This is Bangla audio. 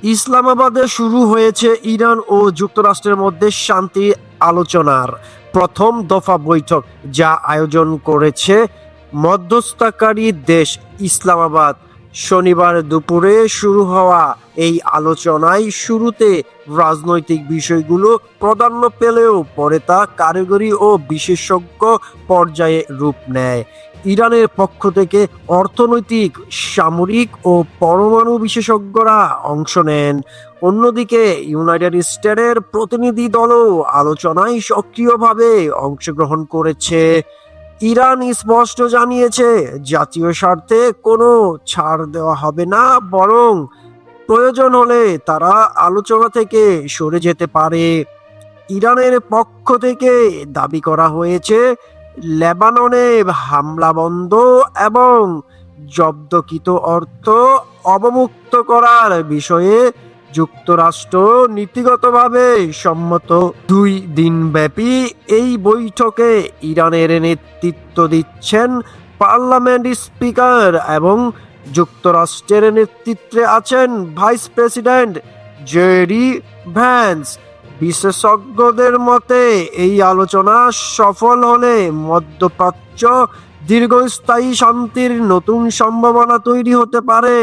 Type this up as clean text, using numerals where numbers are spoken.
ইসলামাবাদে শুরু হয়েছে ইরান ও যুক্তরাষ্ট্রের মধ্যে শান্তি আলোচনার প্রথম দফা বৈঠক, যা আয়োজন করেছে মধ্যস্থতাকারী দেশ ইসলামাবাদ। শনিবার দুপুরে শুরু হওয়া এই আলোচনায় শুরুতে রাজনৈতিক বিষয়গুলো প্রাধান্য পেলেও পরে তা কারিগরি ও বিশেষজ্ঞ পর্যায়ে রূপ নেয়। ইরানের পক্ষ থেকে অর্থনৈতিক, সামরিক ও পরমাণু বিশেষজ্ঞরা অংশ নেন। অন্যদিকে ইউনাইটেড স্টেটের প্রতিনিধি দলও আলোচনায় সক্রিয়ভাবে অংশগ্রহণ করেছে। ইরান স্পষ্ট জানিয়েছে, জাতীয় স্বার্থে কোনো ছাড় দেওয়া হবে না, বরং প্রয়োজন হলে তারা আলোচনা থেকে সরে যেতে পারে। ইরানের পক্ষ থেকে দাবি করা হয়েছে, লেবাননে হামলা বন্ধ এবং জব্দকৃত অর্থ অবমুক্ত করার বিষয়ে যুক্তরাষ্ট্র নীতিগতভাবে সম্মত। 2 দিনব্যাপী এই বৈঠকে ইরানের নেতৃত্ব দিচ্ছেন পার্লামেন্ট স্পিকার এবং যুক্তরাষ্ট্রের নেতৃত্বে আছেন ভাইস প্রেসিডেন্ট জেডি ভ্যান্স। বিশেষজ্ঞদের মতে এই আলোচনা সফল হলে মধ্যপ্রাচ্য দীর্ঘস্থায়ী শান্তির নতুন সম্ভাবনা তৈরি হতে পারে।